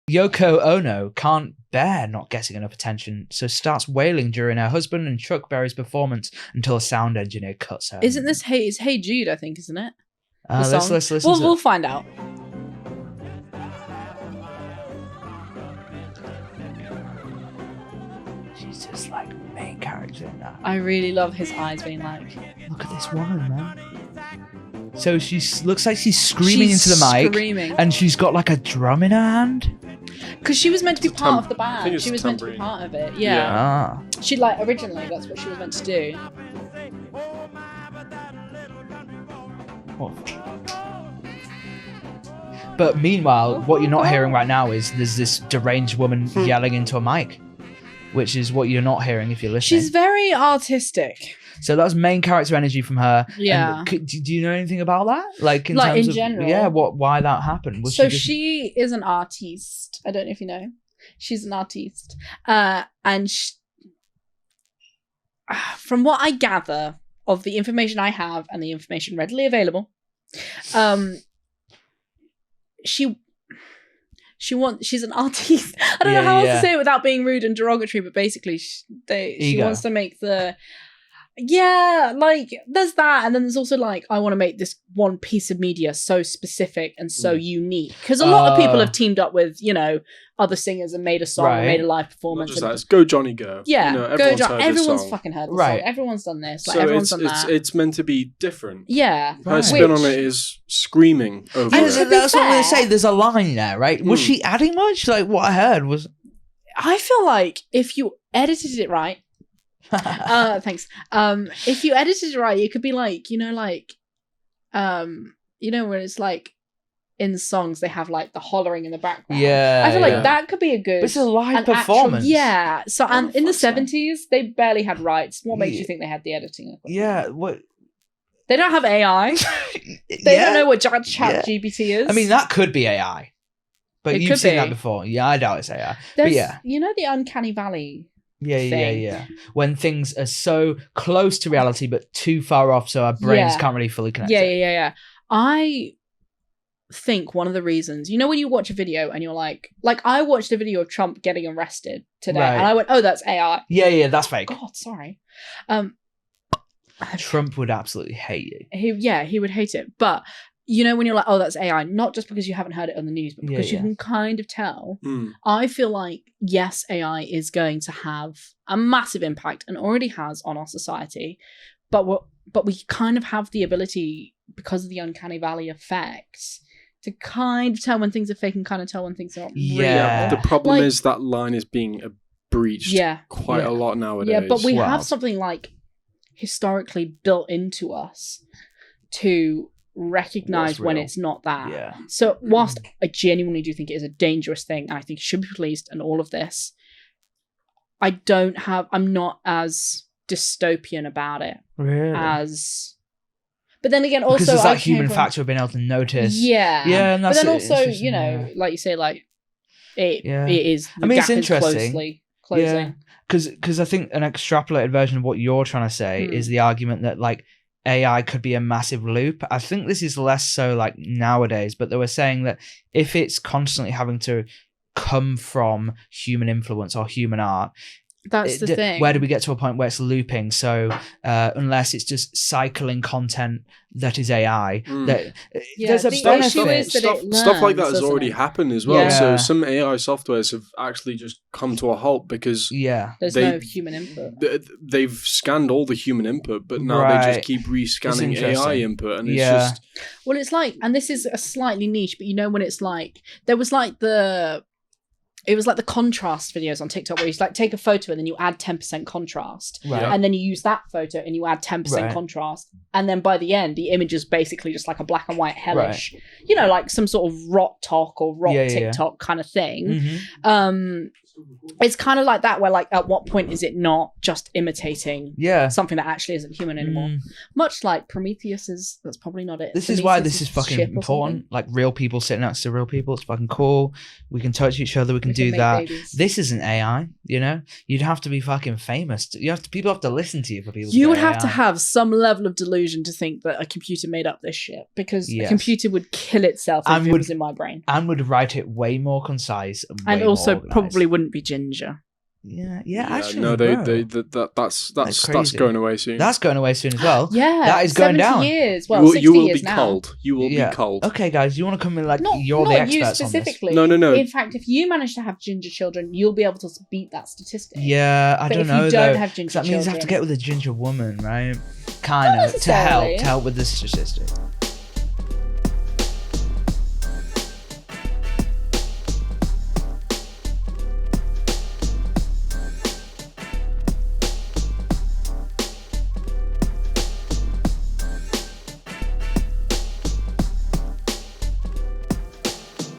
Yoko Ono can't bear not getting enough attention, so starts wailing during her husband and Chuck Berry's performance until a sound engineer cuts her. Isn't this it's Hey Jude, I think, isn't it? Let's listen. We'll find out. She's just like the main character in that. I really love his eyes being like, look at this woman, man. So she looks like she's screaming into the mic, and she's got like a drum in her hand. Because she was meant to be part of the band. She was meant to be part of it. Yeah. She originally that's what she was meant to do. What? But meanwhile, what you're not hearing right now is there's this deranged woman yelling into a mic, which is what you're not hearing if you're listening. She's very artistic. So that's main character energy from her. Yeah. And do you know anything about that? Like in general? Yeah, why that happened? She is an artiste. I don't know if you know. She's an artiste. And from what I gather of the information I have and the information readily available, she's an artiste. I don't know how else to say it without being rude and derogatory, but basically she wants to make there's that, and then there's also I want to make this one piece of media so specific and so unique, because a lot of people have teamed up with other singers and made a song and made a live performance. Not just that, it's Go Johnny Go. Yeah, Go Johnny. Everyone's fucking heard the song. Everyone's done this. So everyone's done that. It's meant to be different. Yeah. Her spin on it is screaming over it. That's what I'm going to say. There's a line there, right? Was she adding much? Like what I heard was... I feel like if you edited it right, thanks. If you edited it right, it could be when it's in songs they have the hollering in the background. Yeah, I feel like that could be a good. But it's a live performance. So and in the 70s they barely had rights. What makes you think they had the editing equipment? Yeah, what? They don't have AI. They don't know what Chat GPT is. I mean, that could be AI. But you've seen that before. Yeah, I doubt it's AI. But yeah, the uncanny valley. Yeah. When things are so close to reality but too far off, so our brains can't really fully connect. Yeah. I think one of the reasons, when you watch a video and you're like I watched a video of Trump getting arrested today, and I went, oh, that's AI. Yeah, that's fake. God, sorry. Trump would absolutely hate you. He would hate it. But when you're like, oh, that's AI, not just because you haven't heard it on the news, but because you can kind of tell. I feel like, yes, AI is going to have a massive impact and already has on our society, but we kind of have the ability, because of the uncanny valley effect, to kind of tell when things are fake and kind of tell when things are not real. The problem is that line is being breached quite a lot nowadays. Yeah, but we have something historically built into us to recognize when it's not that. So whilst I genuinely do think it is a dangerous thing and I think it should be policed and all of this, I'm not as dystopian about it as. But then again, also because there's that human factor of being able to notice. And that's but then also like you say, it is. The gap it's interesting. Is closing. Because I think an extrapolated version of what you're trying to say is the argument that AI could be a massive loop. I think this is less so nowadays, but they were saying that if it's constantly having to come from human influence or human art, that's the thing. Where do we get to a point where it's looping? So unless it's just cycling content that is AI, there's a benefit. Stuff like that has already happened as well. So some AI softwares have actually just come to a halt because there's no human input. They've scanned all the human input, but now they just keep rescanning AI input, and it's just. Well, it's and this is a slightly niche, but when it's there was it was the contrast videos on TikTok where you take a photo and then you add 10% contrast. And then you use that photo and you add 10% contrast. And then by the end, the image is basically just a black and white hellish, some sort of rot talk or rot TikTok kind of thing. it's kind of like that, where like at what point is it not just imitating something that actually isn't human anymore? Much like Prometheus is, that's probably not it. This is why this is fucking important. Like real people sitting next to real people, it's fucking cool. We can touch each other, we can do that. Babies. This isn't AI, you know? You'd have to be fucking famous. People have to listen to you for people. You would have to have some level of delusion to think that a computer made up this shit, because a computer would kill itself if it was in my brain. And would write it way more concise and also probably wouldn't be ginger. Actually, no, that's going away soon. That's going away soon as well. Yeah, that is going down. Years. Well, 60 you will years be now. cold. You will be cold. Okay, guys, you want to come in like not the experts you specifically. on this? No. In fact, if you manage to have ginger children, you'll be able to beat that statistic. Yeah, I don't know. If you don't have ginger children, that means I have to get with a ginger woman, right? Kind of to help with the statistic.